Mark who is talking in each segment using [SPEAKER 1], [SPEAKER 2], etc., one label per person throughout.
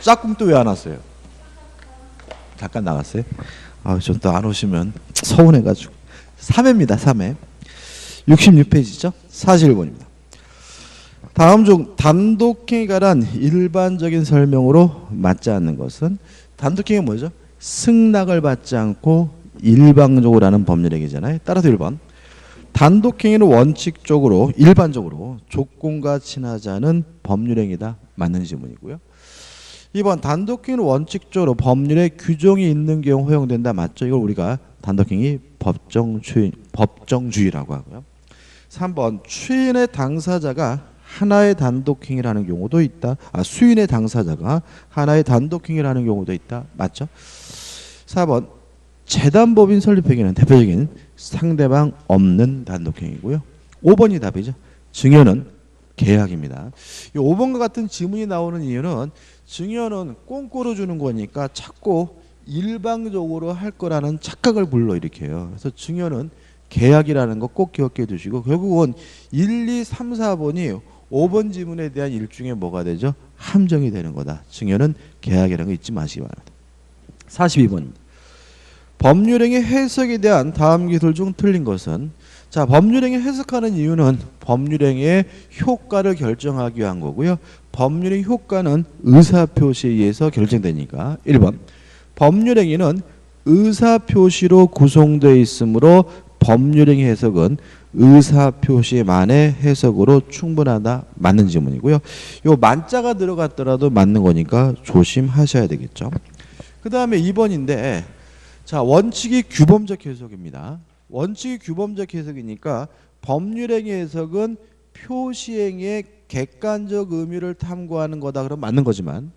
[SPEAKER 1] 짝꿍 또 왜 안 왔어요? 잠깐 나갔어요? 아, 좀 또 안 오시면 서운해가지고. 3회입니다. 3회. 66페이지죠? 41번입니다. 다음 중 단독행위에 관한 일반적인 설명으로 맞지 않는 것은, 단독행위가 뭐죠? 승낙을 받지 않고 일방적으로 하는 법률행위잖아요. 따라서 1번. 단독행위는 원칙적으로 일반적으로 조건과 친하지 않은 법률행위다. 맞는 질문이고요. 2번. 단독행위는 원칙적으로 법률에 규정이 있는 경우 허용된다. 맞죠? 이걸 우리가 단독행위 법정주의라고 하고요. 3번. 추인의 당사자가 하나의 단독행위를 하는 경우도 있다. 수인의 당사자가 하나의 단독행위를 하는 경우도 있다. 맞죠? 4번. 재단법인 설립행위는 대표적인 상대방 없는 단독행위고요. 5번이 답이죠. 증여는 계약입니다. 이 5번과 같은 지문이 나오는 이유는 증여는 꽁꼬로 주는 거니까 자꾸 일방적으로 할 거라는 착각을 불러일으켜요. 그래서 증여는 계약이라는 거 꼭 기억해 두시고, 결국은 1, 2, 3, 4번이 5번 지문에 대한 일종의 뭐가 되죠? 함정이 되는 거다. 증여는 계약이라는 거 잊지 마시기 바랍니다. 42번입니다. 법률행위 해석에 대한 다음 기술 중 틀린 것은, 자, 법률행위 해석하는 이유는 법률행위의 효과를 결정하기 위한 거고요. 법률의 효과는 의사표시에 의해서 결정되니까 1번. 법률행위는 의사표시로 구성되어 있으므로 법률행위 해석은 의사표시만의 해석으로 충분하다. 맞는 질문이고요. 요 만자가 들어갔더라도 맞는 거니까 조심하셔야 되겠죠. 그 다음에 2번인데, 자, 원칙이 규범적 해석입니다. 원칙이 규범적 해석이니까 법률행위 해석은 표시행위의 객관적 의미를 탐구하는 거다. 그럼 맞는 거지만,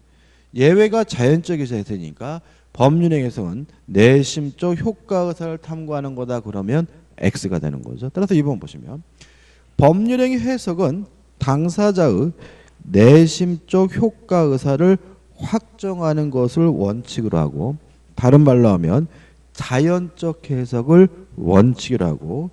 [SPEAKER 1] 예외가 자연적 해석이니까 법률행위 해석은 내심적 효과 의사를 탐구하는 거다. 그러면 X가 되는 거죠. 따라서 2번 보시면, 법률행위 해석은 당사자의 내심적 효과 의사를 확정하는 것을 원칙으로 하고, 다른 말로 하면 자연적 해석을 원칙이라고 하고,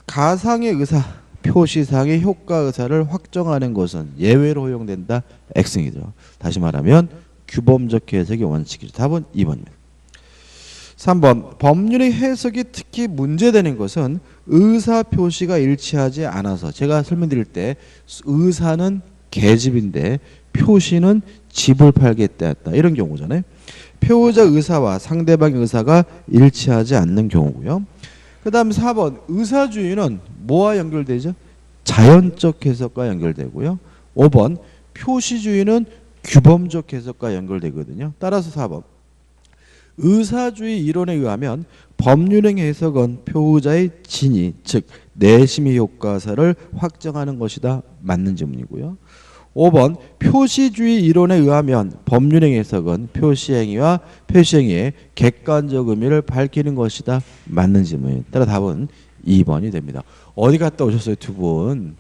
[SPEAKER 1] 가상의 의사, 표시상의 효과 의사를 확정하는 것은 예외로 허용된다. X이죠. 다시 말하면 규범적 해석이 원칙이죠. 답은 2번입니다. 3번. 법률의 해석이 특히 문제되는 것은 의사 표시가 일치하지 않아서, 제가 설명드릴 때 의사는 계집인데 표시는 집을 팔겠다 이런 경우잖아요. 표의자 의사와 상대방의 의사가 일치하지 않는 경우고요. 그 다음 4번. 의사주의는 뭐와 연결되죠? 자연적 해석과 연결되고요. 5번. 표시주의는 규범적 해석과 연결되거든요. 따라서 4번. 의사주의 이론에 의하면 법률행위 해석은 표의자의 진위, 즉 내심의 효과사를 확정하는 것이다. 맞는 질문이고요. 5번. 표시주의 이론에 의하면 법률행위 해석은 표시행위와 표시행위의 객관적 의미를 밝히는 것이다. 맞는 질문이에요. 따라 답은 2번이 됩니다. 어디 갔다 오셨어요, 두 분?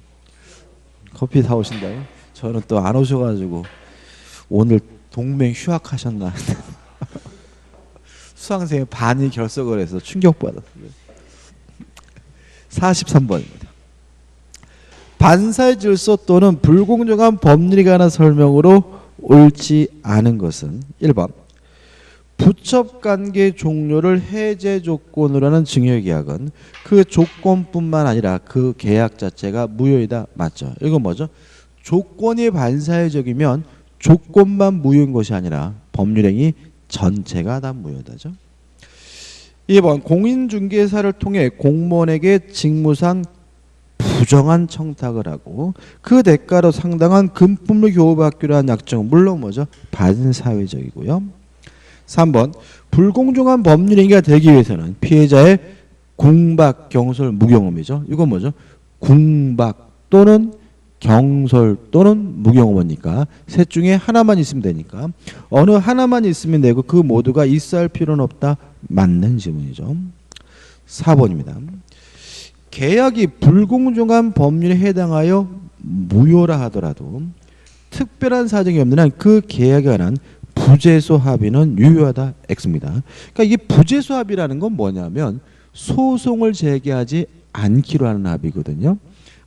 [SPEAKER 1] 커피 사오신다요? 저는 또 안 오셔가지고 오늘 동맹 휴학하셨나. 수강생의 반이 결석을 해서 충격받았어요. 43번입니다. 반사의 질서 또는 불공정한 법률에 관한 설명으로 옳지 않은 것은 1번. 부첩관계 종료를 해제 조건으로 하는 증여계약은 그 조건뿐만 아니라 그 계약 자체가 무효이다. 맞죠? 이건 뭐죠? 조건이 반사회적이면 조건만 무효인 것이 아니라 법률행위 전체가 다 무효다죠. 2번. 공인중개사를 통해 공무원에게 직무상 부정한 청탁을 하고 그 대가로 상당한 금품을 교부받기로 한 약정은 물론 뭐죠? 반사회적이고요. 3번. 불공정한 법률행위가 되기 위해서는 피해자의 궁박, 경솔, 무경험이죠. 이건 뭐죠? 궁박 또는 경솔 또는 무경험이니까 셋 중에 하나만 있으면 되니까 어느 하나만 있으면 되고 그 모두가 있어야 할 필요는 없다. 맞는 질문이죠. 4번입니다. 계약이 불공정한 법률에 해당하여 무효라 하더라도 특별한 사정이 없는 한 그 계약에 관한 부재소 합의는 유효하다. X입니다. 그러니까 이게 부재소 합의라는 건 뭐냐면 소송을 제기하지 않기로 하는 합의거든요.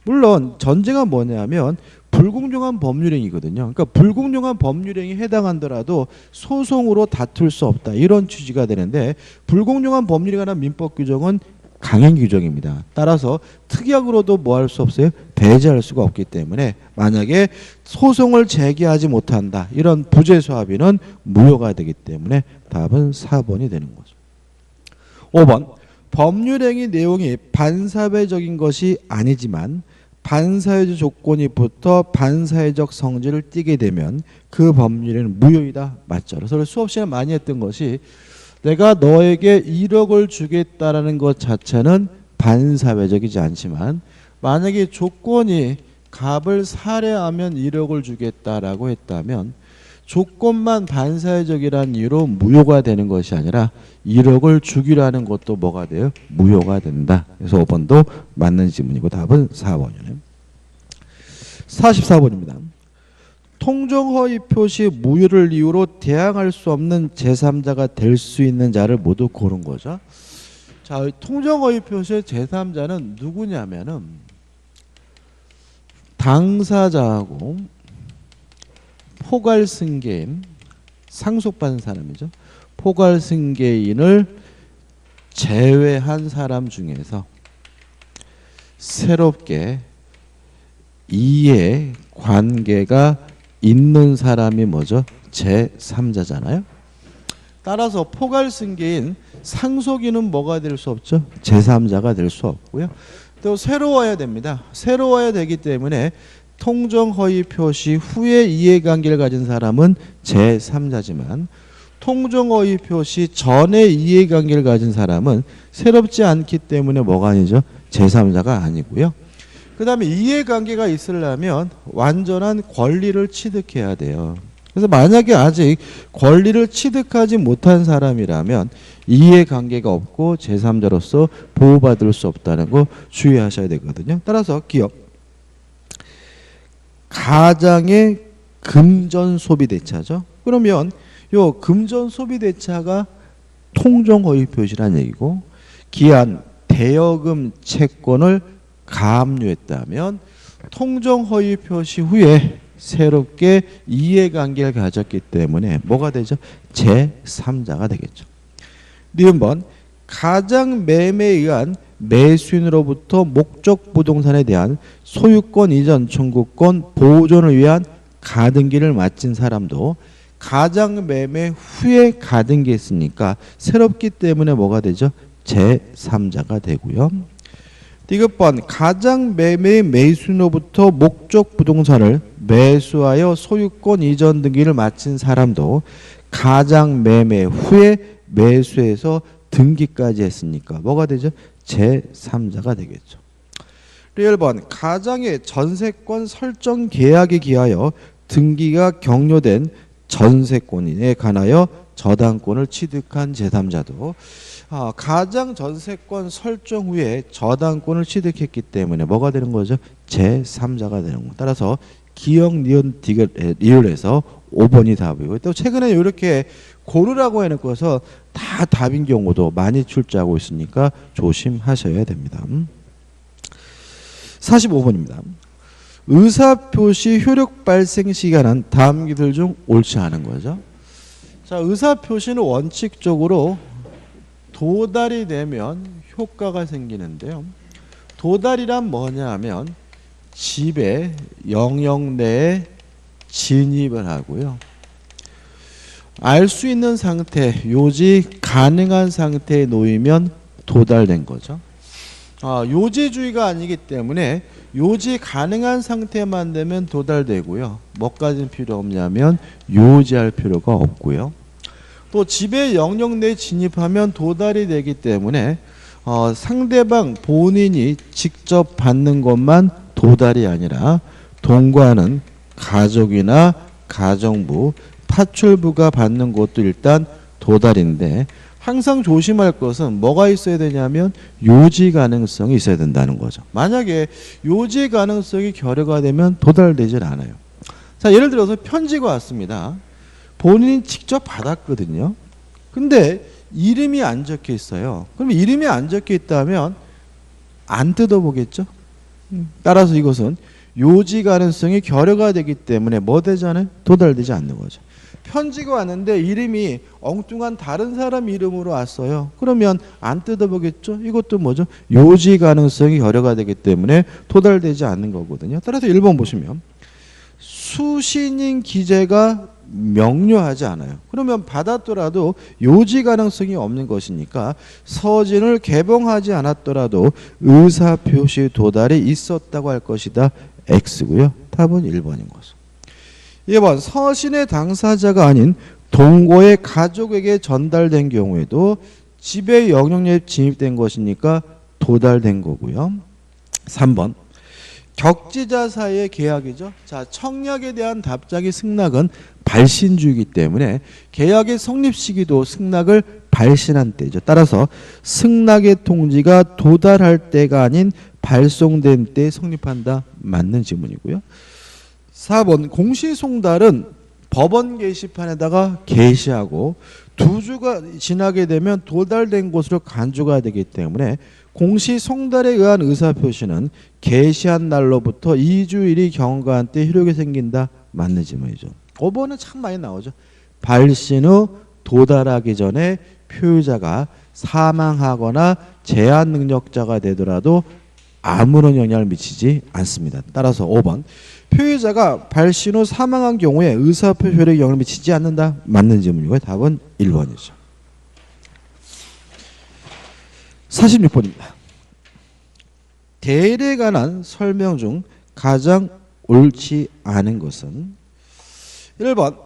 [SPEAKER 1] 물론 전제가 뭐냐면 불공정한 법률행위거든요. 그러니까 불공정한 법률행위에 해당한더라도 소송으로 다툴 수 없다. 이런 취지가 되는데 불공정한 법률에 관한 민법 규정은 강행 규정입니다. 따라서 특약으로도 뭐 할 수 없어요? 배제할 수가 없기 때문에 만약에 소송을 제기하지 못한다. 이런 부재소합의는 무효가 되기 때문에 답은 4번이 되는 거죠. 5번 법률행위 내용이 반사회적인 것이 아니지만 반사회적 조건이 붙어 반사회적 성질을 띠게 되면 그 법률은 무효이다. 맞죠? 그래서 수업 시간에 많이 했던 것이 내가 너에게 1억을 주겠다라는 것 자체는 반사회적이지 않지만 만약에 조건이 갑을 살해하면 1억을 주겠다라고 했다면 조건만 반사회적이라는 이유로 무효가 되는 것이 아니라 1억을 주기라는 것도 뭐가 돼요? 무효가 된다. 그래서 5번도 맞는 질문이고 답은 4번이네요. 44번입니다. 통정허위 표시 무효를 이유로 대항할 수 없는 제3자가 될 수 있는 자를 모두 고른 거죠. 자, 통정허위 표시의 제3자는 누구냐면은 당사자하고 포괄승계인, 상속받은 사람이죠. 포괄승계인을 제외한 사람 중에서 새롭게 이해 관계가 있는 사람이 뭐죠? 제3자잖아요. 따라서 포괄승계인 상속인은 뭐가 될 수 없죠? 제3자가 될 수 없고요. 또 새로워야 됩니다. 새로워야 되기 때문에 통정허위 표시 후에 이해관계를 가진 사람은 제3자지만 통정허위 표시 전에 이해관계를 가진 사람은 새롭지 않기 때문에 뭐가 아니죠? 제3자가 아니고요. 그 다음에 이해관계가 있으려면 완전한 권리를 취득해야 돼요. 그래서 만약에 아직 권리를 취득하지 못한 사람이라면 이해관계가 없고 제3자로서 보호받을 수 없다는 거 주의하셔야 되거든요. 따라서 기억. 가장의 금전 소비대차죠. 그러면 요 금전 소비대차가 통정허위 표시란 얘기고 기한 대여금 채권을 가압류했다면 통정허위 표시 후에 새롭게 이해관계를 가졌기 때문에 뭐가 되죠? 제3자가 되겠죠. 니은번 가장 매매에 의한 매수인으로부터 목적 부동산에 대한 소유권 이전 청구권 보존을 위한 가등기를 마친 사람도 가장 매매 후에 가등기 했으니까 새롭기 때문에 뭐가 되죠? 제3자가 되고요. 디귿번 가장 매매의 매수인으로부터 목적 부동산을 매수하여 소유권 이전 등기를 마친 사람도 가장 매매 후에 매수해서 등기까지 했으니까 뭐가 되죠? 제3자가 되겠죠. 1번 가장의 전세권 설정 계약에 기하여 등기가 격려된 전세권인에 관하여 저당권을 취득한 제3자도 가장 전세권 설정 후에 저당권을 취득했기 때문에 뭐가 되는 거죠? 제3자가 되는 거. 따라서 기역, 니은, 디귿, 리을에서 5번이 답이고 또 최근에 이렇게 고르라고 해놓고서 다 답인 경우도 많이 출제하고 있으니까 조심하셔야 됩니다. 45번입니다. 의사표시 효력 발생 시간은 다음 기들 중 옳지 않은 거죠. 자, 의사표시는 원칙적으로 도달이 되면 효과가 생기는데요. 도달이란 뭐냐 하면 집에 영역 내에 진입을 하고요. 알 수 있는 상태, 요지 가능한 상태에 놓이면 도달된 거죠. 요지주의가 아니기 때문에 요지 가능한 상태만 되면 도달되고요. 뭐까지는 필요 없냐면 요지할 필요가 없고요. 또 집의 영역 내에 진입하면 도달이 되기 때문에 상대방 본인이 직접 받는 것만 도달이 아니라 동거하는 가족이나 가정부, 파출부가 받는 것도 일단 도달인데 항상 조심할 것은 뭐가 있어야 되냐면 요지 가능성이 있어야 된다는 거죠. 만약에 요지 가능성이 결여가 되면 도달되질 않아요. 자, 예를 들어서 편지가 왔습니다. 본인이 직접 받았거든요. 근데 이름이 안 적혀 있어요. 그럼 이름이 안 적혀 있다면 안 뜯어보겠죠? 따라서 이것은 요지 가능성이 결여가 되기 때문에 뭐 되잖아요? 도달되지 않는 거죠. 편지가 왔는데 이름이 엉뚱한 다른 사람 이름으로 왔어요. 그러면 안 뜯어보겠죠? 이것도 뭐죠? 요지 가능성이 결여가 되기 때문에 도달되지 않는 거거든요. 따라서 1번 보시면 수신인 기재가 명료하지 않아요. 그러면 받았더라도 요지 가능성이 없는 것이니까 서신을 개봉하지 않았더라도 의사표시 도달이 있었다고 할 것이다. X고요. 답은 1번인 거죠. 2번 서신의 당사자가 아닌 동거의 가족에게 전달된 경우에도 집에 영역력이 진입된 것이니까 도달된 거고요. 3번 격지자 사이의 계약이죠. 자, 청약에 대한 답장이 승낙은 발신주이기 때문에 계약의 성립 시기도 승낙을 발신한 때죠. 따라서 승낙의 통지가 도달할 때가 아닌 발송된 때 성립한다. 맞는 지문이고요. 4번 공시송달은 법원 게시판에다가 게시하고 2주가 지나게 되면 도달된 곳으로 간주가 되기 때문에 공시송달에 의한 의사표시는 게시한 날로부터 2주일이 경과한 때 효력이 생긴다. 맞는 지문이죠. 5번은 참 많이 나오죠. 발신 후 도달하기 전에 표의자가 사망하거나 제한 능력자가 되더라도 아무런 영향을 미치지 않습니다. 따라서 5번 표의자가 발신 후 사망한 경우에 의사표시 효력에 영향을 미치지 않는다. 맞는 질문이고요. 답은 1번이죠. 46번입니다. 대리에 관한 설명 중 가장 옳지 않은 것은 1번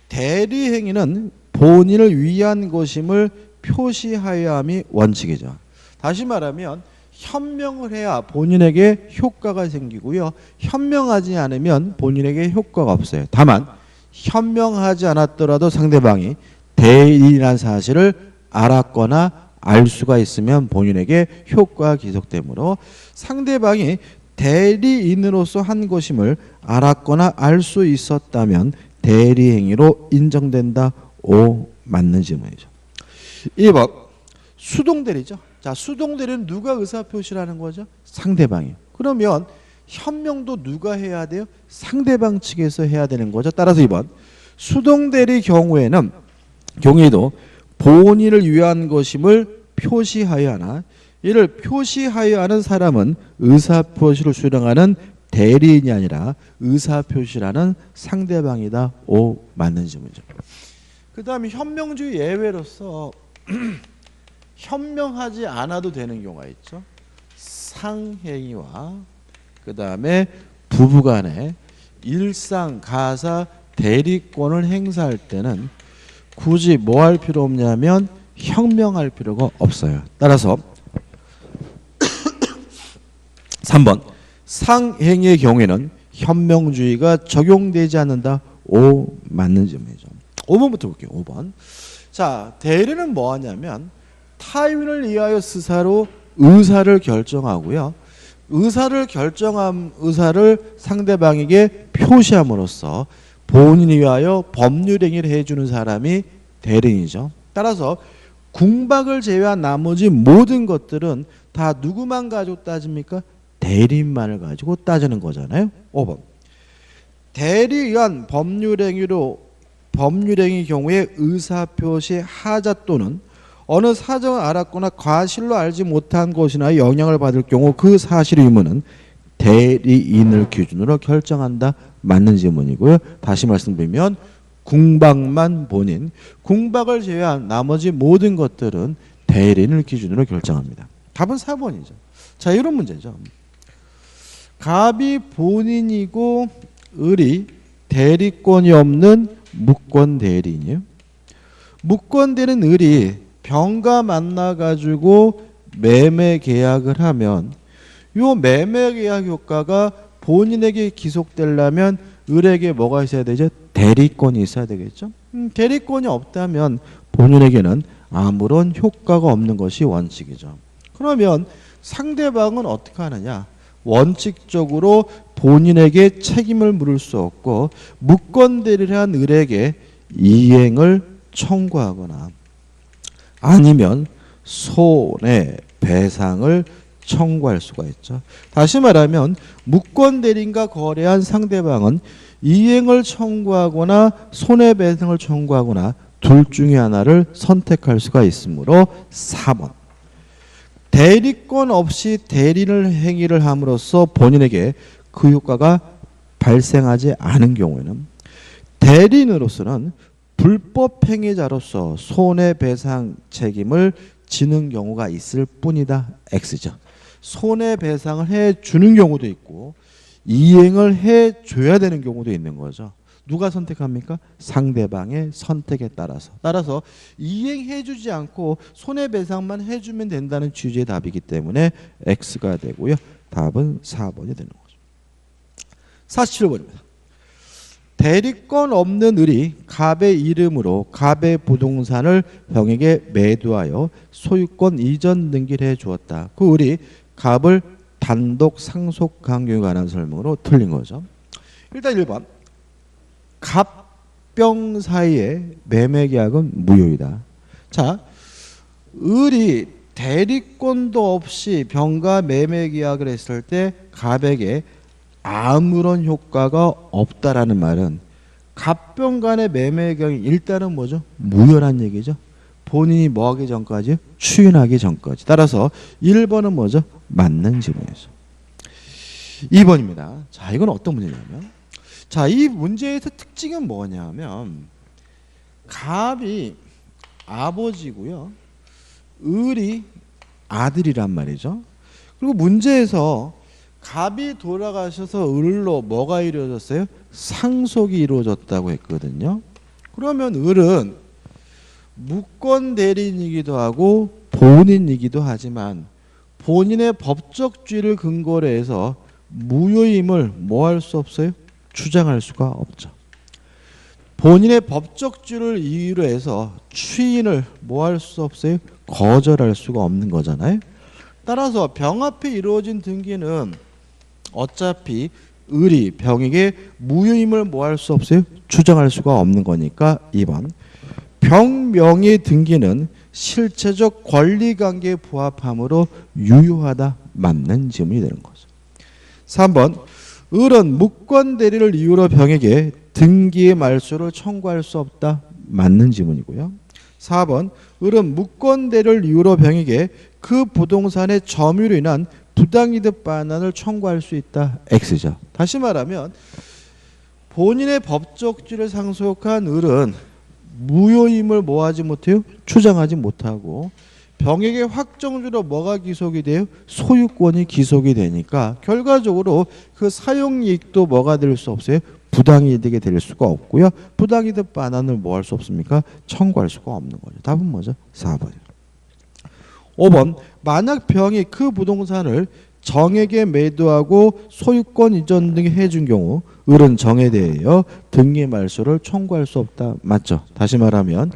[SPEAKER 1] 대리 행위는 본인을 위한 것임을 표시하여야 함이 원칙이죠. 다시 말하면 현명을 해야 본인에게 효과가 생기고요. 현명하지 않으면 본인에게 효과가 없어요. 다만 현명하지 않았더라도 상대방이 대리인이라는 사실을 알았거나 알 수가 있으면 본인에게 효과가 기속되므로 상대방이 대리인으로서 한 것임을 알았거나 알 수 있었다면 대리행위로 인정된다. 오, 맞는 질문이죠. 2번 수동대리죠. 자, 수동대리는 누가 의사표시라는 거죠? 상대방이요. 그러면 현명도 누가 해야 돼요? 상대방 측에서 해야 되는 거죠. 따라서 2번 수동대리 경우에도 본인을 위한 것임을 표시하여 하나 이를 표시하여 하는 사람은 의사표시를 수령하는 대리인이 아니라 의사표시라는 상대방이다. 오, 맞는 질문이죠. 그 다음에 현명주의 예외로서 현명하지 않아도 되는 경우가 있죠. 상행위와 그 다음에 부부간에 일상, 가사, 대리권을 행사할 때는 굳이 뭐 할 필요 없냐면 현명할 필요가 없어요. 따라서 3번 상행위의 경우에는 현명주의가 적용되지 않는다. 오, 맞는 질문이죠. 5번부터 볼게요. 5번. 자, 대리는 뭐 하냐면 타인을 위하여 스스로 의사를 결정하고요. 의사를 상대방에게 표시함으로써 본인이 위하여 법률행위를 해주는 사람이 대리인이죠. 따라서 궁박을 제외한 나머지 모든 것들은 다 누구만 가지고 따집니까? 대리인만을 가지고 따지는 거잖아요. 5번. 대리에 의한 법률행위 경우에 의사표시 하자 또는 어느 사정을 알았거나 과실로 알지 못한 것이나 영향을 받을 경우 그 사실의 의무는 대리인을 기준으로 결정한다. 맞는 질문이고요. 다시 말씀드리면 궁박만 본인, 궁박을 제외한 나머지 모든 것들은 대리인을 기준으로 결정합니다. 답은 4번이죠. 자, 이런 문제죠. 갑이 본인이고 을이 대리권이 없는 무권 대리인이요. 무권 대리인 을이 병가 만나가지고 매매 계약을 하면 요 매매 계약 효과가 본인에게 기속되려면 을에게 뭐가 있어야 되죠? 대리권이 있어야 되겠죠. 대리권이 없다면 본인에게는 아무런 효과가 없는 것이 원칙이죠. 그러면 상대방은 어떻게 하느냐? 원칙적으로 본인에게 책임을 물을 수 없고 무권 대리를 한 을에게 이행을 청구하거나 아니면 손해배상을 청구할 수가 있죠. 다시 말하면 무권 대리인과 거래한 상대방은 이행을 청구하거나 손해배상을 청구하거나 둘 중에 하나를 선택할 수가 있으므로 4번. 대리권 없이 대리를 행위를 함으로써 본인에게 그 효과가 발생하지 않은 경우에는 대리인으로서는 불법 행위자로서 손해배상 책임을 지는 경우가 있을 뿐이다. X죠. 손해배상을 해주는 경우도 있고 이행을 해줘야 되는 경우도 있는 거죠. 누가 선택합니까? 상대방의 선택에 따라서 이행해주지 않고 손해배상만 해주면 된다는 취지의 답이기 때문에 X가 되고요. 답은 4번이 되는 거죠. 47번입니다. 대리권 없는 을이 갑의 이름으로 갑의 부동산을 병에게 매도하여 소유권 이전 등기를 해주었다. 그 을이 갑을 단독 상속한 경우에 관한 설명으로 틀린 거죠. 일단 1번. 갑병 사이의 매매 계약은 무효이다. 자, 을이 대리권도 없이 병과 매매 계약을 했을 때 갑에게 아무런 효과가 없다라는 말은 갑병 간의 매매 계약이 일단은 뭐죠? 무효란 얘기죠. 본인이 뭐 하기 전까지? 추인하기 전까지. 따라서 1번은 뭐죠? 맞는 질문이죠. 2번입니다. 자, 이건 어떤 문제냐면, 자, 이 문제에서 특징은 뭐냐면 갑이 아버지고요, 을이 아들이란 말이죠. 그리고 문제에서 갑이 돌아가셔서 을로 뭐가 이루어졌어요? 상속이 이루어졌다고 했거든요. 그러면 을은 무권 대리인이기도 하고 본인이기도 하지만 본인의 법적 주의를 근거로 해서 무효임을 뭐 할 수 없어요? 주장할 수가 없죠. 본인의 법적 주의를 이유로 해서 추인을 뭐 할 수 없어요? 거절할 수가 없는 거잖아요. 따라서 병 앞에 이루어진 등기는 어차피 을이 병에게 무효임을 뭐 할 수 없어요? 주장할 수가 없는 거니까 2번. 병 명의 등기는 실체적 권리관계에 부합함으로 유효하다. 맞는 질문이 되는 거죠. 3번. 을은 무권 대리를 이유로 병에게 등기의 말소를 청구할 수 없다. 맞는 질문이고요. 4번. 을은 무권 대리를 이유로 병에게 그 부동산의 점유로 인한 부당이득 반환을 청구할 수 있다. X죠. 다시 말하면 본인의 법적 주의를 상속한 을은 무효임을 뭐하지 못해요? 주장하지 못하고 병에게 확정주로 뭐가 기속이 돼요? 소유권이 기속이 되니까 결과적으로 그 사용이익도 뭐가 될 수 없어요? 부당이득이 될 수가 없고요. 부당이득 반환을 뭐 할 수 없습니까? 청구할 수가 없는 거죠. 답은 뭐죠? 4번이에요. 5번. 만약 병이 그 부동산을 정에게 매도하고 소유권 이전 등 해준 경우 을은 정에 대하여 등기 말소를 청구할 수 없다. 맞죠? 다시 말하면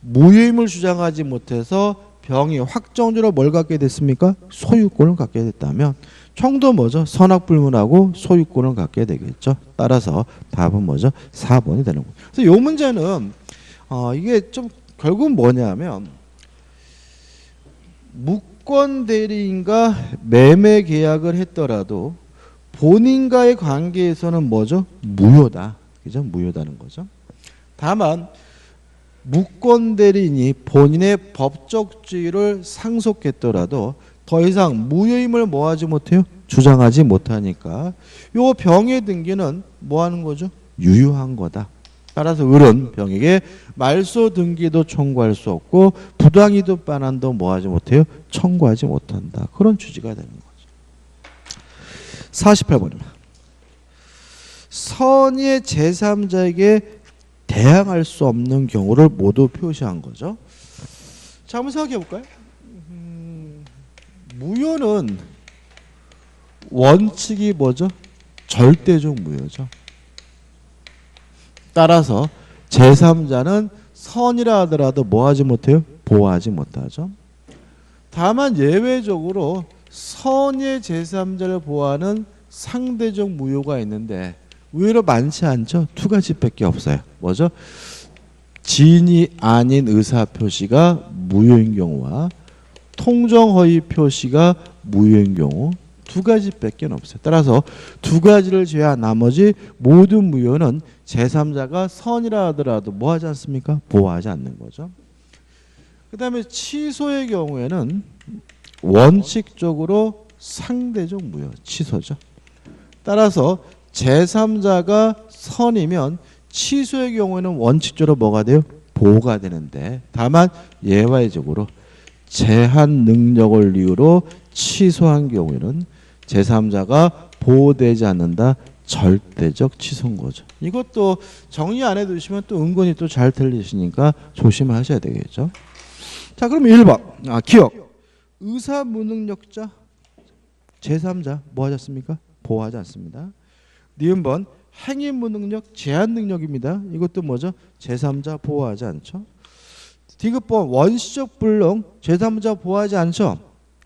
[SPEAKER 1] 무효임을 주장하지 못해서 병이 확정적으로 뭘 갖게 됐습니까? 소유권을 갖게 됐다면 청도 뭐죠? 선악불문하고 소유권을 갖게 되겠죠. 따라서 답은 뭐죠? 4번이 되는 거예요. 그래서 이 문제는 이게 좀 결국은 뭐냐면 무권 대리인과 매매 계약을 했더라도 본인과의 관계에서는 뭐죠? 무효다. 그죠? 무효다는 거죠. 다만 무권 대리인이 본인의 법적 지위를 상속했더라도 더 이상 무효임을 뭐 하지 못해요? 주장하지 못하니까 요 병의 등기는 뭐 하는 거죠? 유효한 거다. 따라서 을은 병에게 말소 등기도 청구할 수 없고 부당이득 반환도 뭐 하지 못해요? 청구하지 못한다. 그런 취지가 되는 거죠. 48번입니다. 선의의 제3자에게 대항할 수 없는 경우를 모두 표시한 거죠. 자, 한번 생각해 볼까요? 무효는 원칙이 뭐죠? 절대적 무효죠. 따라서 제3자는 선이라 하더라도 뭐 하지 못해요? 보호하지 못하죠. 다만 예외적으로 선의 제3자를 보호하는 상대적 무효가 있는데 의외로 많지 않죠. 두 가지밖에 없어요. 뭐죠? 지인이 아닌 의사표시가 무효인 경우와 통정허위 표시가 무효인 경우 두 가지밖에 없어요. 따라서 두 가지를 제외한 나머지 모든 무효는 제3자가 선이라 하더라도 뭐 하지 않습니까? 보호하지 않는 거죠. 그 다음에 취소의 경우에는 원칙적으로 상대적 무효, 취소죠. 따라서 제3자가 선이면 취소의 경우에는 원칙적으로 뭐가 돼요? 보호가 되는데 다만 예외적으로 제한 능력을 이유로 취소한 경우에는 제3자가 보호되지 않는다. 절대적 취소인 거죠. 이것도 정리 안 해두시면 또 은근히 또 잘 들리시니까 조심하셔야 되겠죠. 자, 그럼 1번 기억. 의사 무능력자 제3자 뭐 하셨습니까? 보호하지 않습니다. 니은번 행위 무능력 제한 능력입니다. 이것도 뭐죠? 제3자 보호하지 않죠. 디귿번 원시적 불능 제3자 보호하지 않죠.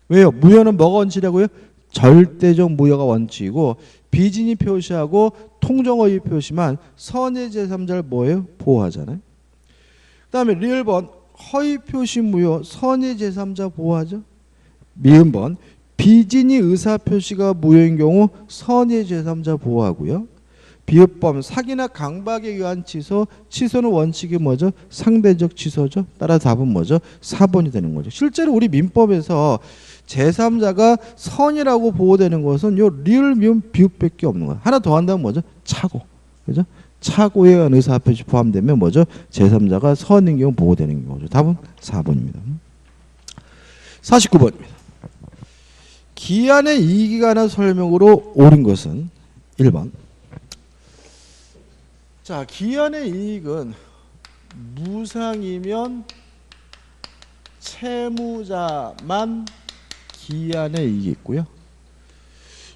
[SPEAKER 1] 왜요? 무효는 뭐가 원칙이라고요? 절대적 무효가 원칙이고 비진이 표시하고 통정허위 표시만 선의 제3자를 뭐예요? 보호하잖아요. 그 다음에 리을번 허위 표시 무효 선의 제3자 보호하죠. 미음번 비진이 의사 표시가 무효인 경우 선의 제3자 보호하고요. 비읍범 사기나 강박에 의한 취소 취소는 원칙이 뭐죠? 상대적 취소죠. 따라 답은 뭐죠? 4번이 되는 거죠. 실제로 우리 민법에서 제3자가 선이라고 보호되는 것은 요 리을 미음 비읍밖에 없는 거예요. 하나 더 한다면 뭐죠? 착오. 그죠? 착오에 의한 의사 표시 포함되면 뭐죠? 제3자가 선인 경우 보호되는 경우죠. 답은 4번입니다. 49번입니다. 기한의 이익에 관한 설명으로 옳은 것은 1번. 자, 기한의 이익은 무상이면 채무자만 기한의 이익이 있고요.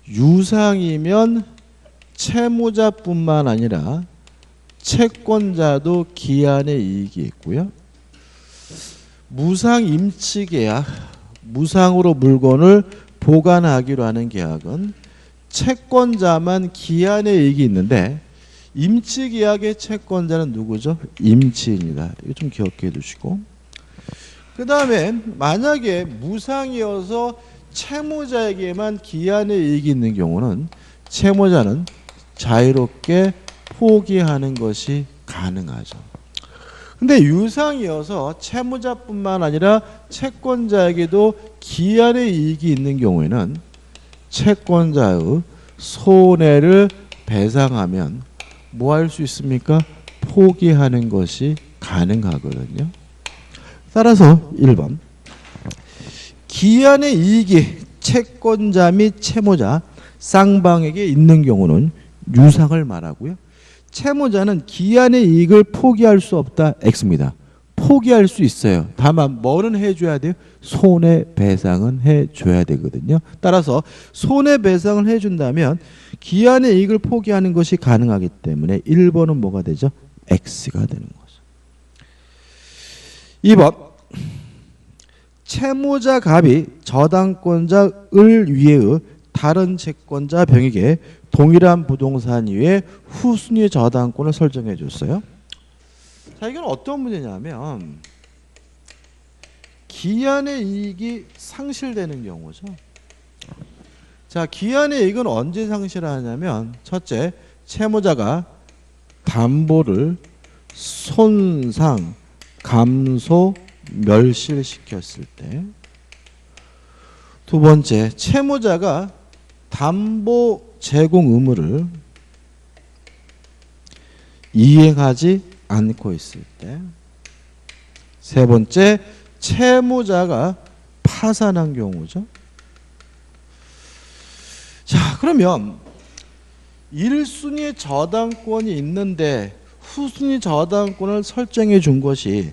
[SPEAKER 1] 유상이면 채무자뿐만 아니라 채권자도 기한의 이익이 있고요. 무상 임치 계약, 무상으로 물건을 보관하기로 하는 계약은 채권자만 기한의 이익이 있는데 임치 계약의 채권자는 누구죠? 임치인이다. 이거 좀 기억해 두시고. 그 다음에 만약에 무상이어서 채무자에게만 기한의 이익이 있는 경우는 채무자는 자유롭게 포기하는 것이 가능하죠. 근데 유상이어서 채무자뿐만 아니라 채권자에게도 기한의 이익이 있는 경우에는 채권자의 손해를 배상하면 뭐 할 수 있습니까? 포기하는 것이 가능하거든요. 따라서 1번 기한의 이익이 채권자 및 채무자 쌍방에게 있는 경우는 유상을 말하고요. 채무자는 기한의 이익을 포기할 수 없다. X입니다. 포기할 수 있어요. 다만 뭐는 해줘야 돼요? 손해배상은 해줘야 되거든요. 따라서 손해배상을 해준다면 기한의 이익을 포기하는 것이 가능하기 때문에 1번은 뭐가 되죠? X가 되는 거죠. 2번 채무자 갑이 저당권자을 위해의 다른 채권자 병에게 동일한 부동산 이외에 후순위 저당권을 설정해 줬어요. 자, 이건 어떤 문제냐면 기한의 이익이 상실되는 경우죠. 자, 기한의 이익은 언제 상실하냐면 첫째, 채무자가 담보를 손상, 감소, 멸실시켰을 때. 두 번째, 채무자가 담보 제공 의무를 이행하지 않고 있을 때. 세 번째, 채무자가 파산한 경우죠. 자, 그러면 1순위 저당권이 있는데 후순위 저당권을 설정해 준 것이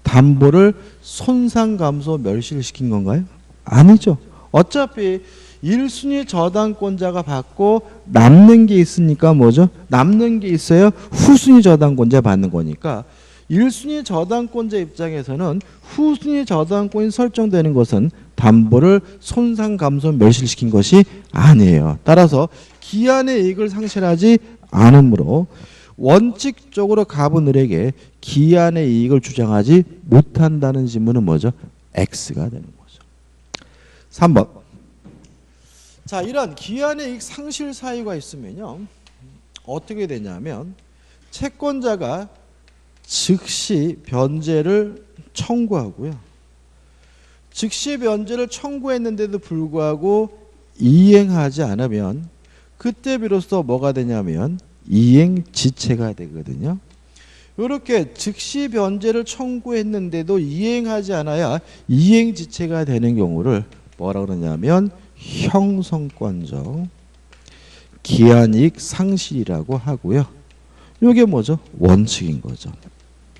[SPEAKER 1] 담보를 손상, 감소, 멸실시킨 건가요? 아니죠. 어차피 1순위 저당권자가 받고 남는 게 있으니까 뭐죠? 남는 게 있어야 후순위 저당권자 받는 거니까 1순위 저당권자 입장에서는 후순위 저당권이 설정되는 것은 담보를 손상, 감소, 멸실시킨 것이 아니에요. 따라서 기한의 이익을 상실하지 않으므로 원칙적으로 갑은 을에게 기한의 이익을 주장하지 못한다는 지문은 뭐죠? X가 되는 거죠. 3번. 자, 이런 기한의 이익 상실 사유가 있으면요. 어떻게 되냐면 채권자가 즉시 변제를 청구하고요. 즉시 변제를 청구했는데도 불구하고 이행하지 않으면 그때 비로소 뭐가 되냐면 이행지체가 되거든요. 이렇게 즉시 변제를 청구했는데도 이행하지 않아야 이행지체가 되는 경우를 뭐라 그러냐면 형성권적 기한이익 상실이라고 하고요. 이게 뭐죠? 원칙인 거죠.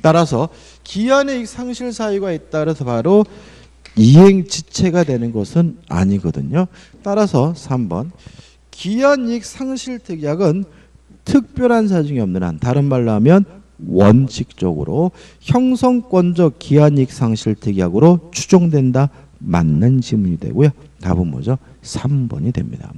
[SPEAKER 1] 따라서 기한이익 상실 사유가 있다 그래서 바로 이행지체가 되는 것은 아니거든요. 따라서 3번 기한이익 상실 특약은 특별한 사정이 없는 한, 다른 말로 하면 원칙적으로 형성권적 기한이익 상실 특약으로 추정된다. 맞는 지문이 되고요. 답은 뭐죠? 3번이 됩니다.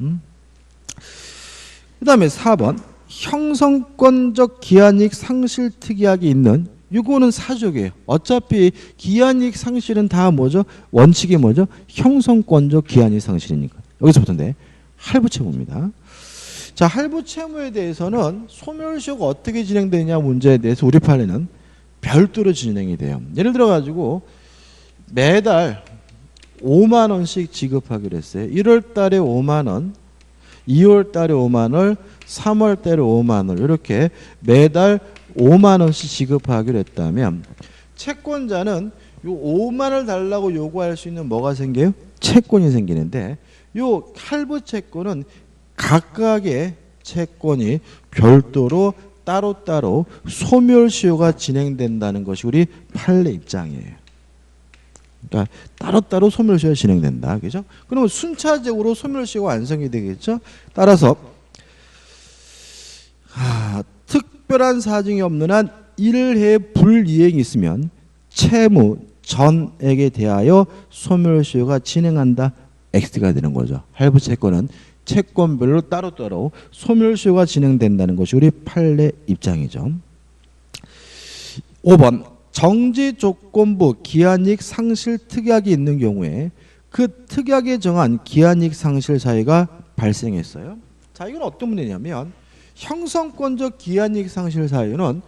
[SPEAKER 1] 그 다음에 4번 형성권적 기한이익 상실 특약이 있는, 이거는 사족이에요. 어차피 기한이익 상실은 다 뭐죠? 원칙이 뭐죠? 형성권적 기한이익 상실이니까. 여기서부터인데 할부채무입니다. 자, 할부채무에 대해서는 소멸시효가 어떻게 진행되냐 문제에 대해서 우리 판에는 별도로 진행이 돼요. 예를 들어 가지고 매달 5만 원씩 지급하기로 했어요. 1월 달에 5만 원, 2월 달에 5만 원, 3월 달에 5만 원, 이렇게 매달 5만 원씩 지급하기로 했다면 채권자는 요 5만 원을 달라고 요구할 수 있는 뭐가 생겨요? 채권이 생기는데, 요 할부 채권은 각각의 채권이 별도로 따로따로 소멸시효가 진행된다는 것이 우리 판례 입장이에요. 그러니까 따로따로 소멸시효가 진행된다. 그죠? 그러면 순차적으로 소멸시효가 완성이 되겠죠? 따라서 특별한 사정이 없는 한 1회 불이행이 있으면 채무 전액에 대하여 소멸시효가 진행한다. X가 되는 거죠. 할부 채권은 채권별로 따로따로 소멸시효가 진행된다는 것이 우리 판례 입장이죠. 5번 정지조건부 기한이익 상실 특약이 있는 경우에 그 특약에 정한 기한이익 상실 사유가 발생했어요. 자, 이건 어떤 문제냐면 형성권적 기한이익 상실 사유는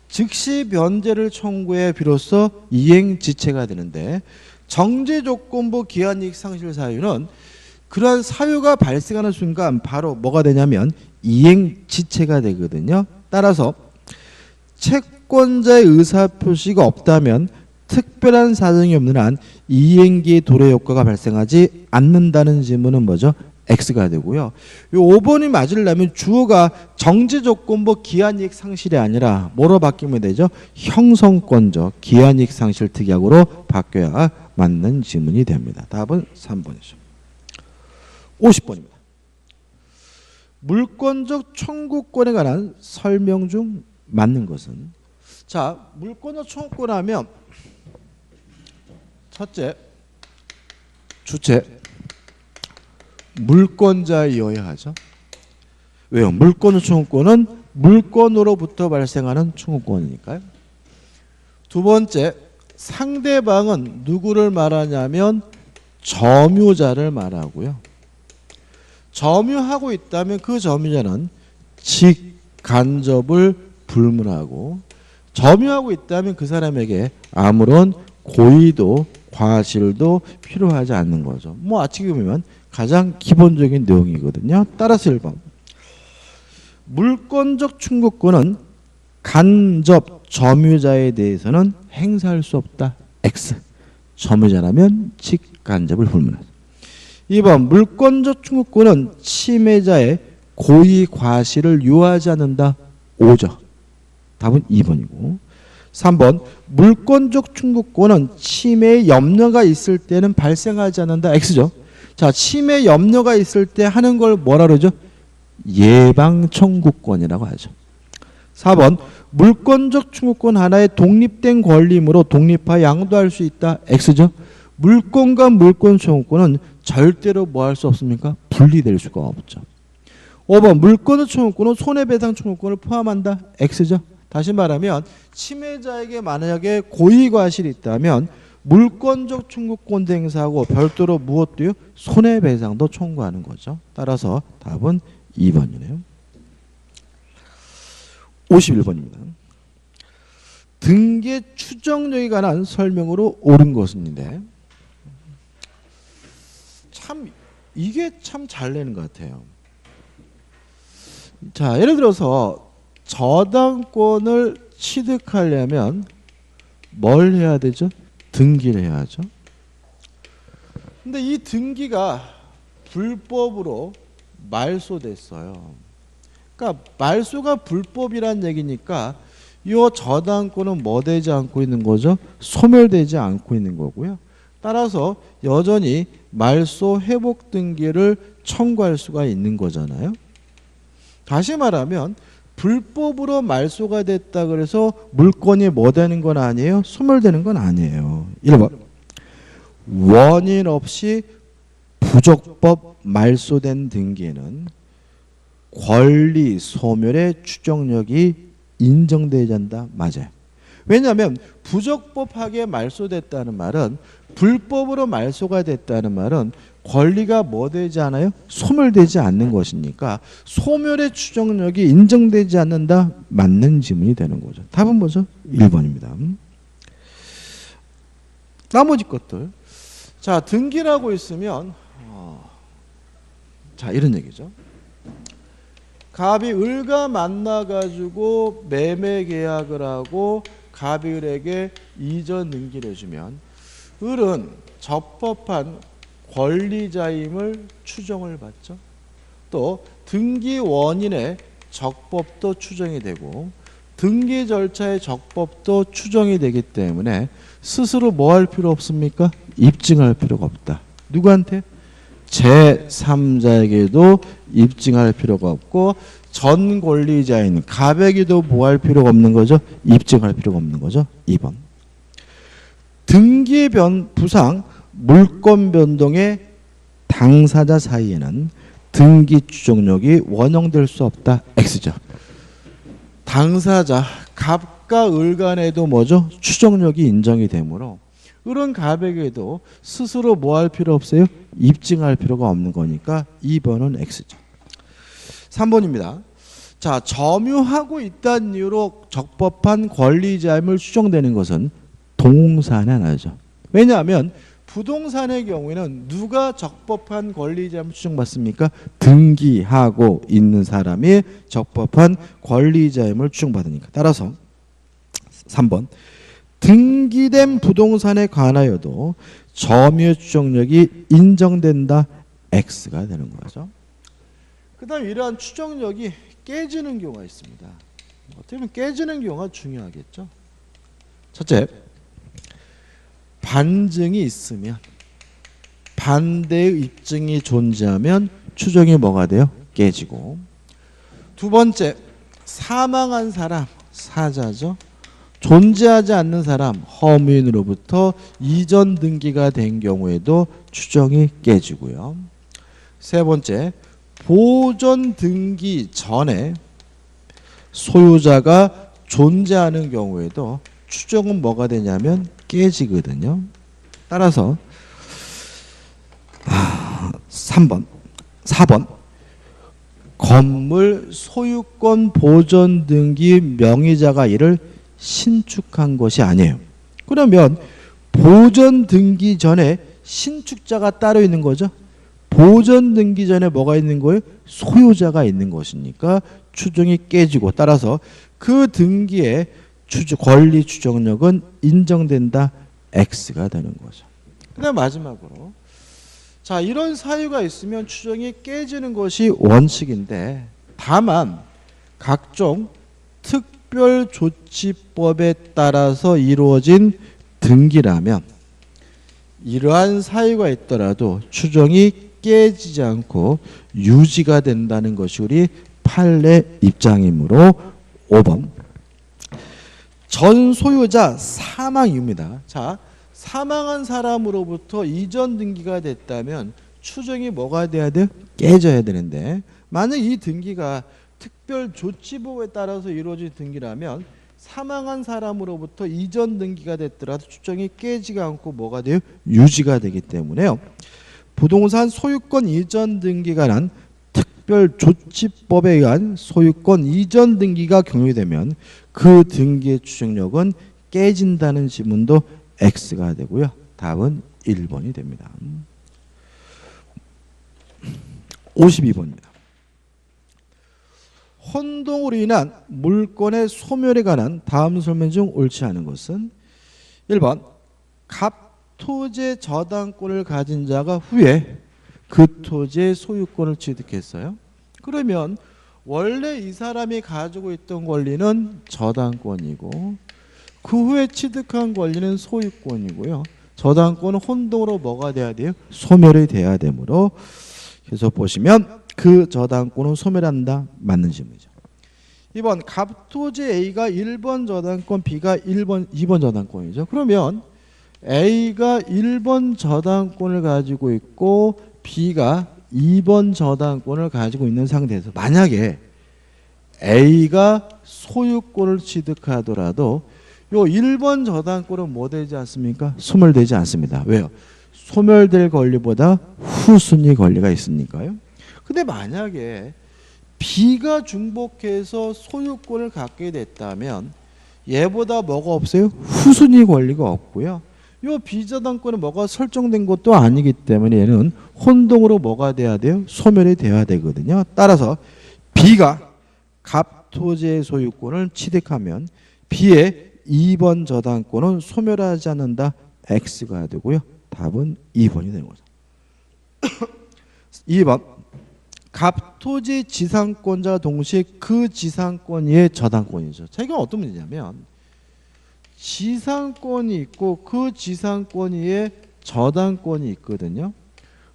[SPEAKER 1] 즉시 변제를 청구해 비로소 이행지체가 되는데, 정지조건부 기한이익 상실 사유는 그러한 사유가 발생하는 순간 바로 뭐가 되냐면 이행지체가 되거든요. 따라서 채권자의 의사표시가 없다면 특별한 사정이 없는 한 이행기의 도래 효과가 발생하지 않는다는 질문은 뭐죠? X가 되고요. 요 5번이 맞으려면 주어가 정지조건부 기한이익 상실이 아니라 뭐로 바뀌면 되죠? 형성권적 기한이익 상실 특약으로 바뀌어야 맞는 지문이 됩니다. 답은 3번이죠. 50번입니다. 물권적 청구권에 관한 설명 중 맞는 것은? 자, 물권적 청구권 하면 첫째, 주체, 물권자에 이어야 하죠. 왜요? 물권적 청구권은 물권으로부터 발생하는 청구권이니까요. 두 번째, 상대방은 누구를 말하냐면 점유자를 말하고요. 점유하고 있다면 그 점유자는 직간접을 불문하고, 점유하고 있다면 그 사람에게 아무런 고의도 과실도 필요하지 않는 거죠. 뭐 어떻게 보면 가장 기본적인 내용이거든요. 따라서 1번 물권적 충고권은 간접 점유자에 대해서는 행사할 수 없다. X. 점유자라면 직간접을 불문하죠. 2번 물권적 충고권은 침해자의 고의 과실을 유하지 않는다. 5죠. 답은 2번이고 3번 물권적 충고권은 침해의 염려가 있을 때는 발생하지 않는다. X죠. 자, 침해 염려가 있을 때 하는 걸 뭐라 그러죠? 예방 청구권이라고 하죠. 4번 물권적 충고권 하나의 독립된 권리이므로 독립하여 양도할 수 있다. X죠. 물권과 물권 청구권은 절대로 뭐 할 수 없습니까? 분리될 수가 없죠. 5번 물권적 청구권은 손해배상 청구권을 포함한다. X죠. 다시 말하면 침해자에게 만약에 고의과실이 있다면 물권적 청구권도 행사하고 별도로 무엇도요? 손해배상도 청구하는 거죠. 따라서 답은 2번이네요. 51번입니다. 등기 추정력에 관한 설명으로 옳은 것인데 참 이게 참 잘 내는 것 같아요. 자, 예를 들어서 저당권을 취득하려면 뭘 해야 되죠? 등기를 해야죠. 근데 이 등기가 불법으로 말소됐어요. 그러니까 말소가 불법이란 얘기니까 이 저당권은 뭐 되지 않고 있는 거죠? 소멸되지 않고 있는 거고요. 따라서 여전히 말소 회복 등기를 청구할 수가 있는 거잖아요. 다시 말하면 불법으로 말소가 됐다 그래서 물건이 뭐 되는 건 아니에요? 소멸되는 건 아니에요. 1번 원인 없이 부적법 말소된 등기는 권리 소멸의 추정력이 인정되지 않는다. 맞아요. 왜냐하면 부적법하게 말소됐다는 말은 불법으로 말소가 됐다는 말은 권리가 뭐 되지 않아요? 소멸되지 않는 것이니까 소멸의 추정력이 인정되지 않는다. 맞는 지문이 되는 거죠. 답은 뭐죠? 1번입니다. 나머지 것들. 자, 등기라고 있으면 자, 이런 얘기죠. 갑이 을과 만나가지고 매매 계약을 하고 갑이 을에게 이전 등기를 해주면 을은 적법한 권리자임을 추정을 받죠. 또 등기 원인의 적법도 추정이 되고 등기 절차의 적법도 추정이 되기 때문에 스스로 뭐 할 필요 없습니까? 입증할 필요가 없다. 누구한테? 제3자에게도 입증할 필요가 없고 전 권리자인 갑에게도 뭐 할 필요가 없는 거죠? 입증할 필요가 없는 거죠. 2번. 등기 부상 물권 변동의 당사자 사이에는 등기 추정력이 원형될 수 없다. X죠. 당사자 갑과 을 간에도 뭐죠? 추정력이 인정이 되므로 을은 갑에게도 스스로 뭐 할 필요 없어요? 입증할 필요가 없는 거니까 2번은 X죠. 3번입니다. 자, 점유하고 있다는 이유로 적법한 권리자임을 추정되는 것은 동산에 하나죠. 왜냐하면 부동산의 경우에는 누가 적법한 권리자임을 추정받습니까? 등기하고 있는 사람이 적법한 권리자임을 추정받으니까. 따라서 3번 등기된 부동산에 관하여도 점유 추정력이 인정된다. X가 되는 거죠. 그 다음 이러한 추정력이 깨지는 경우가 있습니다. 어떻게 보면 깨지는 경우가 중요하겠죠. 첫째, 반증이 있으면 반대의 입증이 존재하면 추정이 뭐가 돼요? 깨지고. 두 번째, 사망한 사람, 사자죠. 존재하지 않는 사람, 허무인으로부터 이전 등기가 된 경우에도 추정이 깨지고요. 세 번째, 보존 등기 전에 소유자가 존재하는 경우에도 추정은 뭐가 되냐면 깨지거든요. 따라서 3번, 4번 건물 소유권 보존 등기 명의자가 이를 신축한 것이 아니에요. 그러면 보존 등기 전에 신축자가 따로 있는 거죠. 보존 등기 전에 뭐가 있는 거예요? 소유자가 있는 것이니까 추정이 깨지고 따라서 그 등기의 권리 추정력은 인정된다. X가 되는 거죠. 그다음 마지막으로 자, 이런 사유가 있으면 추정이 깨지는 것이 원칙인데 다만 각종 특별조치법에 따라서 이루어진 등기라면 이러한 사유가 있더라도 추정이 깨지지 않고 유지가 된다는 것이 우리 판례 입장이므로 5번 전 소유자 사망 이유입니다. 자, 사망한 사람으로부터 이전 등기가 됐다면 추정이 뭐가 돼야 돼요? 깨져야 되는데 만약 이 등기가 특별조치법에 따라서 이루어진 등기라면 사망한 사람으로부터 이전 등기가 됐더라도 추정이 깨지가 않고 뭐가 돼요? 유지가 되기 때문에요. 부동산 소유권 이전 등기가 난 특별조치법에 의한 소유권 이전 등기가 경유되면 그 등기의 추정력은 깨진다는 지문도 X가 되고요. 답은 1번이 됩니다. 52번입니다. 혼동으로 인한 물권의 소멸에 관한 다음 설명 중 옳지 않은 것은 1번 갑토지의 저당권을 가진 자가 후에 그 토지의 소유권을 취득했어요. 그러면 원래 이 사람이 가지고 있던 권리는 저당권이고 그 후에 취득한 권리는 소유권이고요. 저당권은 혼동으로 뭐가 돼야 돼요? 소멸이 돼야 되므로 계속 보시면 그 저당권은 소멸한다. 맞는 질문이죠. 2번 갑토지 A가 1번 저당권, B가 2번 저당권이죠. 그러면 A가 1번 저당권을 가지고 있고 B가 2번 저당권을 가지고 있는 상태에서 만약에 A가 소유권을 취득하더라도 요 1번 저당권은 뭐 되지 않습니까? 소멸되지 않습니다. 왜요? 소멸될 권리보다 후순위 권리가 있으니까요. 근데 만약에 B가 중복해서 소유권을 갖게 됐다면 얘보다 뭐가 없어요? 후순위 권리가 없고요. 요 비저당권은 뭐가 설정된 것도 아니기 때문에 얘는 혼동으로 뭐가 돼야 돼요? 소멸이 돼야 되거든요. 따라서 B가 갑토지의 소유권을 취득하면 B의 2번 저당권은 소멸하지 않는다. X가 되고요. 답은 2번이 되는 거죠. 2번 갑토지 지상권자가 동시에 그 지상권의 저당권이죠. 자, 이건 어떤 문제냐면 지상권이 있고 그 지상권 위에 저당권이 있거든요.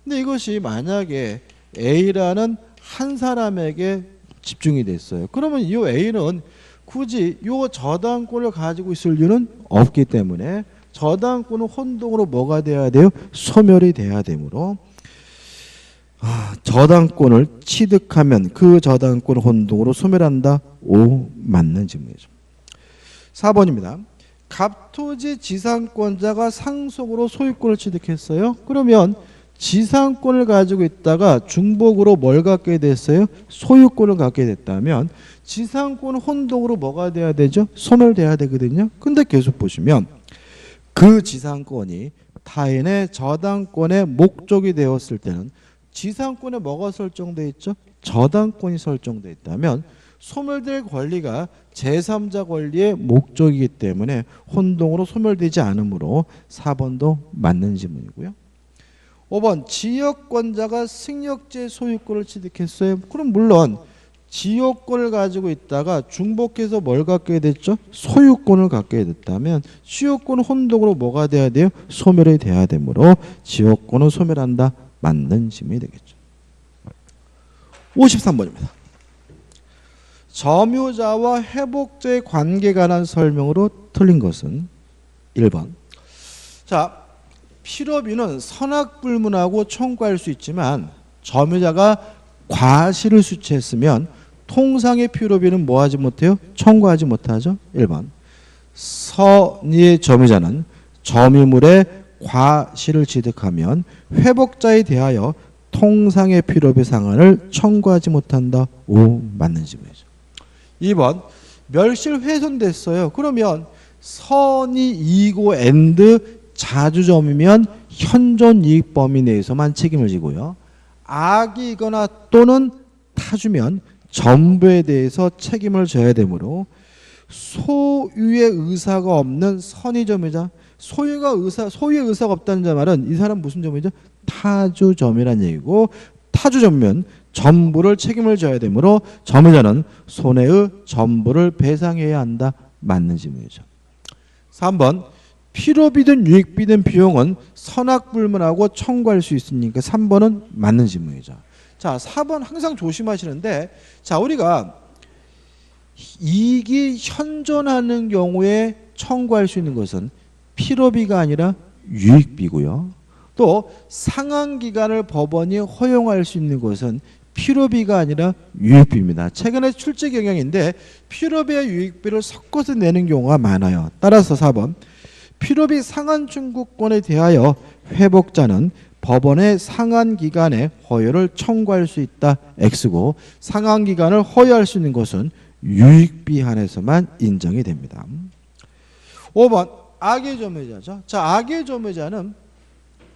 [SPEAKER 1] 근데 이것이 만약에 A라는 한 사람에게 집중이 됐어요. 그러면 이 A는 굳이 이 저당권을 가지고 있을 이유는 없기 때문에 저당권은 혼동으로 뭐가 돼야 돼요? 소멸이 돼야 되므로 저당권을 취득하면 그 저당권을 혼동으로 소멸한다. O 맞는 질문이죠. 4번입니다. 갑토지 지상권자가 상속으로 소유권을 취득했어요. 그러면 지상권을 가지고 있다가 중복으로 뭘 갖게 됐어요? 소유권을 갖게 됐다면 지상권은 혼동으로 뭐가 돼야 되죠? 소멸돼야 되거든요. 근데 계속 보시면 그 지상권이 타인의 저당권의 목적이 되었을 때는 지상권에 뭐가 설정되어 있죠? 저당권이 설정되어 있다면 소멸될 권리가 제3자 권리의 목적이기 때문에 혼동으로 소멸되지 않으므로 4번도 맞는 질문이고요. 5번 지역권자가 승역제 소유권을 취득했어요. 그럼 물론 지역권을 가지고 있다가 중복해서 뭘 갖게 됐죠? 소유권을 갖게 됐다면 지역권은 혼동으로 뭐가 돼야 돼요? 소멸이 돼야 되므로 지역권은 소멸한다. 맞는 질문이 되겠죠. 53번입니다. 점유자와 회복자의 관계에 관한 설명으로 틀린 것은 1번. 자, 필요비는 선악불문하고 청구할 수 있지만 점유자가 과실을 수취했으면 통상의 필요비는 뭐하지 못해요? 청구하지 못하죠. 1번. 선의의 점유자는 점유물의 과실을 취득하면 회복자에 대하여 통상의 필요비 상한을 청구하지 못한다. 오, 맞는 질문이죠. 2번 멸실 훼손됐어요. 그러면 선의 이고 앤드 자주점이면 현존 이익 범위 내에서만 책임을 지고요. 악이거나 또는 타주면 전부에 대해서 책임을 져야 되므로 소유의 의사가 없는 선의점유자, 소유의 의사가 없다는 자 말은 이 사람 무슨 점이죠? 타주점이란 얘기고 타주점이면 전부를 책임을 져야 되므로 점유자는 손해의 전부를 배상해야 한다. 맞는 질문이죠. 3번 필요비든 유익비든 비용은 선악불문하고 청구할 수 있으니까 3번은 맞는 질문이죠. 자, 4번 항상 조심하시는데 자, 우리가 이익이 현존하는 경우에 청구할 수 있는 것은 필요비가 아니라 유익비고요. 또 상환기간을 법원이 허용할 수 있는 것은 필요비가 아니라 유익비입니다. 최근에 출제 경향인데 필요비와 유익비를 섞어서 내는 경우가 많아요. 따라서 4번 필요비 상한 청구권에 대하여 회복자는 법원의 상한기간에 허여를 청구할 수 있다. X고 상한기간을 허여할 수 있는 것은 유익비 한에서만 인정이 됩니다. 5번 악의조매자죠. 자, 악의조매자는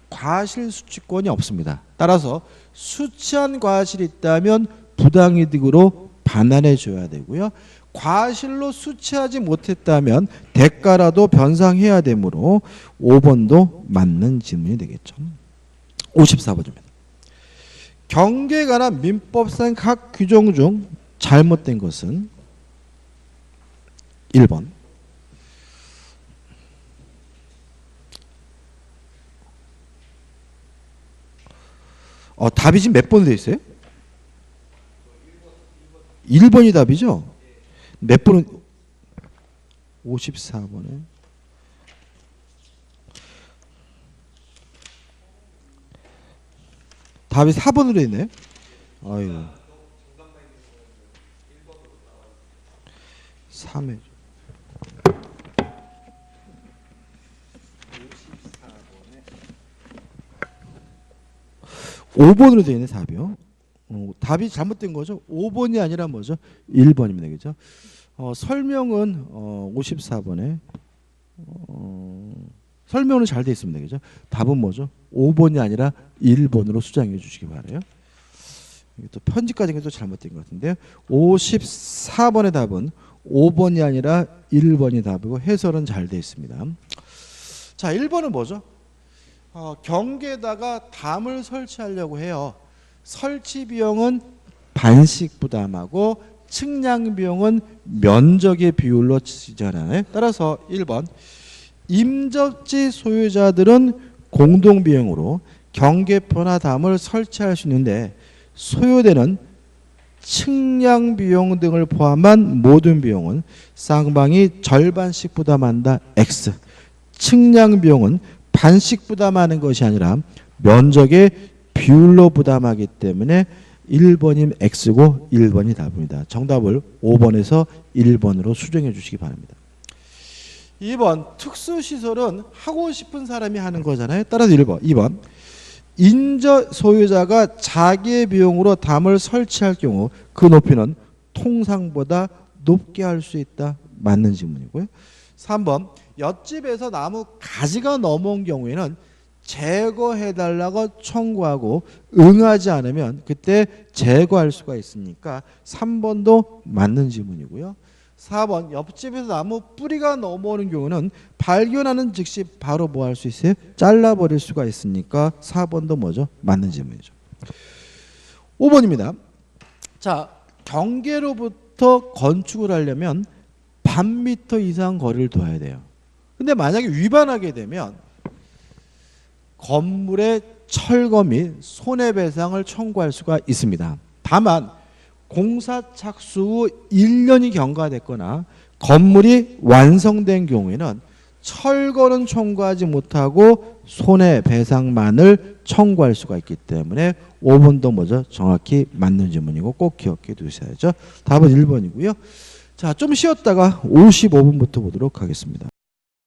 [SPEAKER 1] 과실수취권이 없습니다. 따라서 수취한 과실이 있다면 부당이득으로 반환해 줘야 되고요. 과실로 수취하지 못했다면 대가라도 변상해야 되므로 5번도 맞는 질문이 되겠죠. 54번입니다. 경계에 관한 민법상 각 규정 중 잘못된 것은 1번 답이 지금 몇 번 돼 있어요? 1번이 답이죠? 몇 번은 54번에 답이 4번으로 돼 있네. 아유. 3회. 5번으로 되어 있는 답이요. 답이 잘못된 거죠. 5번이 아니라 뭐죠? 1번입니다. 그죠? 설명은 54번에 설명은 잘 되어 있습니다. 그죠? 답은 뭐죠? 5번이 아니라 1번으로 수정해 주시기 바라요. 또 편집까지 또 잘못된 것 같은데요. 54번의 답은 5번이 아니라 1번이 답이고 해설은 잘 되어 있습니다. 자, 1번은 뭐죠? 경계에다가 담을 설치하려고 해요. 설치 비용은 반씩 부담하고 측량 비용은 면적의 비율로 지정하나요? 따라서 1번 임접지 소유자들은 공동 비용으로 경계포나 담을 설치할 수 있는데 소요되는 측량 비용 등을 포함한 모든 비용은 쌍방이 절반씩 부담한다. X. 측량 비용은 반씩 부담하는 것이 아니라 면적의 비율로 부담하기 때문에 1번이 X고 1번이 답입니다. 정답을 5번에서 1번으로 수정해 주시기 바랍니다. 2번 특수시설은 하고 싶은 사람이 하는 거잖아요. 따라서 2번 인접 소유자가 자기의 비용으로 담을 설치할 경우 그 높이는 통상보다 높게 할 수 있다. 맞는 질문이고요. 3번 옆집에서 나무 가지가 넘어온 경우에는 제거해달라고 청구하고 응하지 않으면 그때 제거할 수가 있으니까 3번도 맞는 질문이고요. 4번 옆집에서 나무 뿌리가 넘어오는 경우는 발견하는 즉시 바로 뭐 할 수 있어요? 잘라버릴 수가 있으니까 4번도 뭐죠? 맞는 질문이죠. 5번입니다. 자, 경계로부터 건축을 하려면 반 미터 이상 거리를 둬야 돼요. 근데 만약에 위반하게 되면 건물의 철거 및 손해배상을 청구할 수가 있습니다. 다만 공사 착수 후 1년이 경과됐거나 건물이 완성된 경우에는 철거는 청구하지 못하고 손해배상만을 청구할 수가 있기 때문에 5번도 뭐죠? 정확히 맞는 질문이고 꼭 기억해 두셔야죠. 답은 1번이고요. 자, 좀 쉬었다가 55분부터 보도록 하겠습니다.